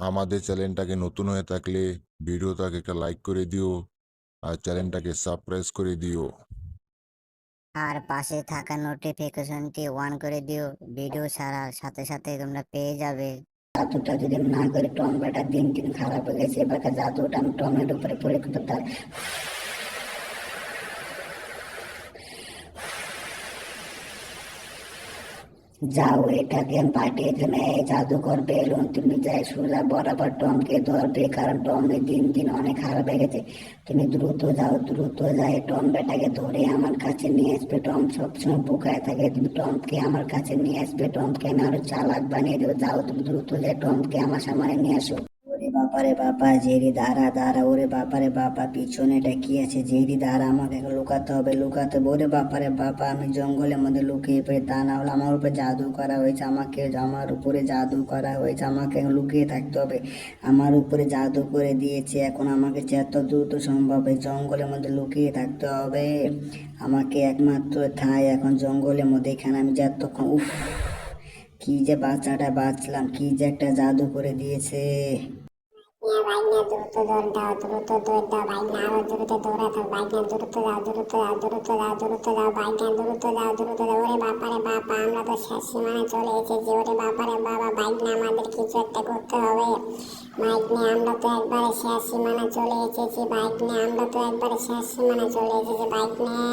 আমাদের চ্যানেলটাকে নতুন হয়ে থাকলে ভিডিওটাকে একটা লাইক করে দিও আর চ্যানেলটাকে সাবস্ক্রাইব করে দিও। আর পাশে থাকা নোটিফিকেশনটি অন করে দিও, ভিডিও ছাড়ার সাথে সাথে তোমরা পেয়ে যাবে। জাদুটা যদি না করে টম বেটার দিন দিন খারাপ হয়ে গেছে, এবার জাদুটা আমি টমের উপরে পড়ে করতে যাও, এটাকে পাঠিয়ে দেবে। এই জাদুকর বেলুন তুমি যাই সোজা বরাবর টমকে ধরবে, কারণ টমের দিন দিন অনেক খারাপ হয়ে গেছে। তুমি দ্রুত যাও, দ্রুত যাই টম বেটাকে ধরে আমার কাছে নিয়ে আসবে। টম সবসময় বোকায় থাকে, তুমি টমকে আমার কাছে নিয়ে আসবে। টমকে আমি আরো চালাক বানিয়ে দেবো। যাও তুমি দ্রুত যাই টমকে আমার সামনে নিয়ে আসো। ওরে বাপারে বাপা, জেরি দাঁড়া দাঁড়া। ওরে বাপারে বাপা, পিছনে এটা কি আছে? জেরি দাঁড়া, আমাকে লুকাতে হবে, লুকাতে হবে। ওরে বাপারে বাপা, আমি জঙ্গলের মধ্যে লুকিয়ে পড়ে, তা না হলে আমার উপরে জাদু করা হয়েছে, আমার উপরে জাদু করা হয়েছে, আমাকে লুকিয়ে থাকতে হবে। আমার উপরে জাদু করে দিয়েছে, এখন আমাকে যত দ্রুত সম্ভব এই জঙ্গলের মধ্যে লুকিয়ে থাকতে হবে। আমাকে একমাত্র ঠাঁই এখন জঙ্গলের মধ্যে, এখানে আমি যতক্ষণ কি যে বাচ্চাটা বাঁচলাম, কি যে একটা জাদু করে দিয়েছে। ভাইনা দ্রুত দৌড় দাও, দ্রুত দৌড় দাও ভাইনা, আরো দ্রুত দৌড়াতে ভাইনা, দ্রুত যাও, দ্রুত যাও, দ্রুত যাও, দ্রুত যাও ভাইনা, দ্রুত যাও, দ্রুত যাও। ওরে বাপারে বাপা, আমরা তো শেষ সীমানায় চলে এসেছি। ওরে বাপারে বাবা, ভাইনা আমাদের কিছু একটা করতে হবে। বাইক নিয়ে আমরা তো একবারে শেষ সীমানায় চলে এসেছি। বাইক নিয়ে আমরা তো একবারে শেষ সীমানায় চলে এসেছি। বাইক নিয়ে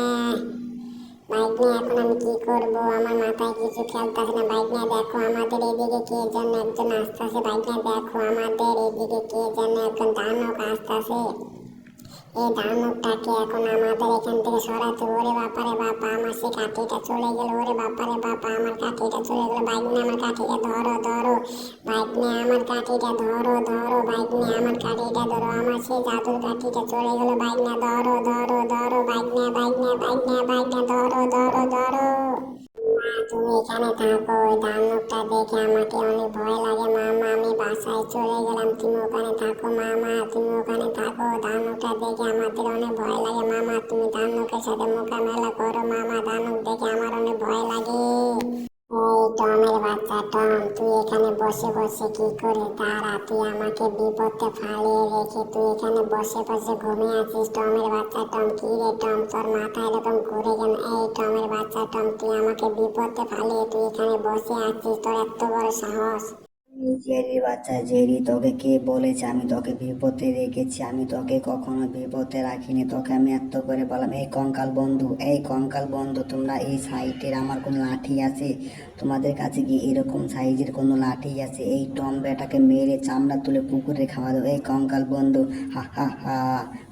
এখন আমি কি করব? আমার মাথায় কিছু খেলতেছে না। বাইক নিয়ে দেখো, আমাদের এদিকে কে যেন একজন আসতেছে। বাইক নিয়ে দেখো, আমাদের এদিকে কে যেন একজন দানব আসতেছে। এই দানবটাকে এখন আমাদের এখান থেকে সরাতে। ওরে বাপারে বাপা, আমার সে কাঠিটা চলে গেল। ওরে বাপারে বাপা, আমার কাঠিটা চলে গেল। বাইক নিয়ে আমার কাঠিটা ধরো ধরো, বাইক নিয়ে আমার কাঠিটা ধরো ধরো, বাইক নিয়ে আমার কাঠিটা ধরো। আমার সেই জাদুর কাঠিটা চলে গেল। বাইক নিয়ে ধরো ধরো ধরো, বাইক নিয়ে ধরো ধরো ধরো। তুমি এখানে থাকো, ওই দানবটা দেখে আমাকে অনেক ভয় লাগে মামা, আমি বাসায় চলে গেলাম। তুমি ওখানে থাকো মামা, তুমি ওখানে থাকো। দানবটা দেখে আমাদের অনেক ভয় লাগে মামা, তুমি দানবের সাথে মোকাবেলা করো মামা, দানব দেখে আমার অনেক ভয় লাগে। এই টমের বাচ্চা টম, তুই এখানে বসে বসে কি করে? দাঁড়া, তুই আমাকে বিপদে ফালিয়ে রেখে তুই এখানে বসে বসে ঘুমিয়ে আছিস। টমের বাচ্চা টম, কি রে টম, তোর মাথা এরকম ঘুরে কেন? এই টমের বাচ্চা টম, তুই আমাকে বিপদে ফালিয়ে তুই এখানে বসে আছিস, তোর এত বড় সাহস? জেরি বাচ্চা জেরি, তোকে কে বলেছে আমি তোকে বিপদে রেখেছি? আমি তোকে কখনো বিপদে রাখিনি। তোকে আমি এত করে বললাম, এই কঙ্কাল বন্ধু, এই কঙ্কাল বন্ধু, তোমরা এই সাইটের আমার কোনো লাঠি আছে? তোমাদের কাছে কি এরকম সাইজের কোনো লাঠি আছে? এই টম বেটাকে মেরে চামড়া তুলে পুকুরে খাওয়া দেবো। এই কঙ্কাল বন্ধু, হা হা হা,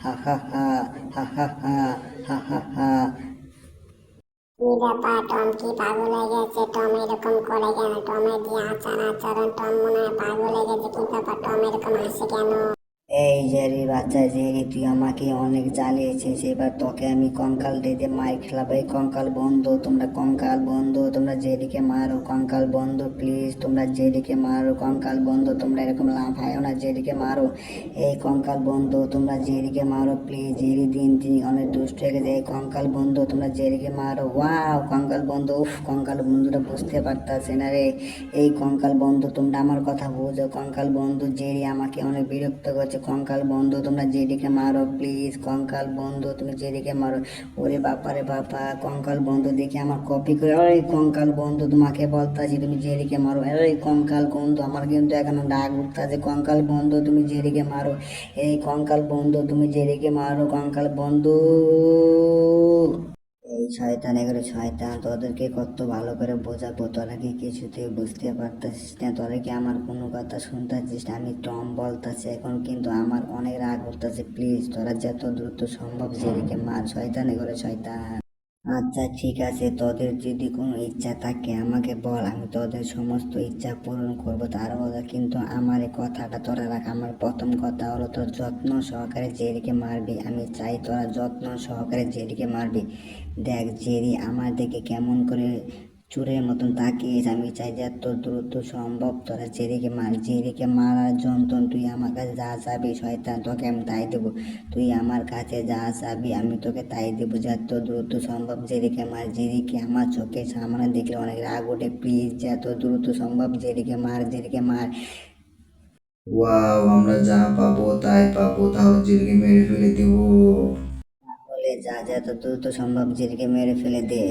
হা হা হা, হা হা হা, হা হা হা। কি ব্যাপার টম, কি পাগল হয়ে গেছে? টম এরকম করে কেন? টমের যে আচার আচরণ, টম মনে হয় পাগল হয়ে গেছে। কি ব্যাপার, টম এরকম হাসে কেন? এই জেরি বাচ্চা জেরি, তুই আমাকে অনেক জ্বালিয়েছিস, এবার তোকে আমি কঙ্কাল দিয়ে মার খেলাবো। এই কঙ্কাল বন্ধু, তোমরা কঙ্কাল বন্ধু, তোমরা জেরিকে মারো। কঙ্কাল বন্ধু প্লিজ, তোমরা জেরিকে মারো। কঙ্কাল বন্ধু, তোমরা এরকম লাফায়ও না, জেরিকে মারো। এই কঙ্কাল বন্ধু, তোমরা জেরিকে মারো প্লিজ। জেরি দিন দিন অনেক দুষ্ট হয়ে গেছে। এই কঙ্কাল বন্ধু, তোমরা জেরিকে মারো। ওয়াও কঙ্কাল বন্ধু, উফ কঙ্কাল বন্ধুরা বুঝতে পারতাছে না রে। এই কঙ্কাল বন্ধু, তোমরা আমার কথা বুঝো। কঙ্কাল বন্ধু, জেরি আমাকে অনেক বিরক্ত করছে। কঙ্কাল বন্ধু, তোমরা জেডিকে মারো প্লিজ। কঙ্কাল বন্ধু, তুমি জেডিকে মারো। ওরে বাপারে বাপা, কঙ্কাল বন্ধু দেখে আমার কপি করে। ওই কঙ্কাল বন্ধু, তোমাকে বলতাছি তুমি জেডিকে মারো। এই কঙ্কাল বন্ধু, আমার কিন্তু এখন ডাক উঠতাছে। কঙ্কাল বন্ধু, তুমি জেডিকে মারো। এই কঙ্কাল বন্ধু, তুমি জেডিকে মারো। কঙ্কাল বন্ধু, এই শয়তান, এগুলো শয়তান, তোদেরকে কত ভালো করে বোঝাবো, তোরা কি কিছুতেই বুঝতে পারতেছিস না? তোরা কি আমার কোনো কথা শুনতেছিস না? আমি টম বলতেছি এখন, কিন্তু আমার অনেক রাগ উঠতেছে। প্লিজ তোরা যত দ্রুত সম্ভব জেরিকে মার। শয়তান, এগুলো শয়তান। আচ্ছা ঠিক আছে, তোদের যদি কোনো ইচ্ছা থাকে আমাকে বল, আমি তোদের সমস্ত ইচ্ছা পূরণ করবো। তার কথা কিন্তু আমার এই কথাটা তোরা রাখ। আমার প্রথম কথা হলো, তোর যত্ন সহকারে জেরিকে মারবি। আমি চাই তোরা যত্ন সহকারে জেরিকে মারবি। দেখ জেরি আমার দিকে কেমন করে চোরের মতন তাকিয়েছে। আমি চাই যে এত দ্রুত সম্ভব তোরা জেরিকে মার। জেরিকে মারার যন্ত্রণ তুই আমার কাছে যা চাবি শয়তান, তোকে আমি তাই দেবো। তুই আমার কাছে যা চাবি আমি তোকে তাই দেবো। যত দ্রুত সম্ভব জেরিকে মার। জেরিকে আমার চোখের সামনে দেখলে অনেক রাগ ওঠে। প্লিজ যত দ্রুত সম্ভব জেরিকে মার, জেরিকে মার। ওয়াও, আমরা যা পাবো তাই পাবো, তাহলে জিরকে মেরে ফেলে দিব। বলে যা যত দ্রুত সম্ভব জিরকে মেরে ফেলে দে।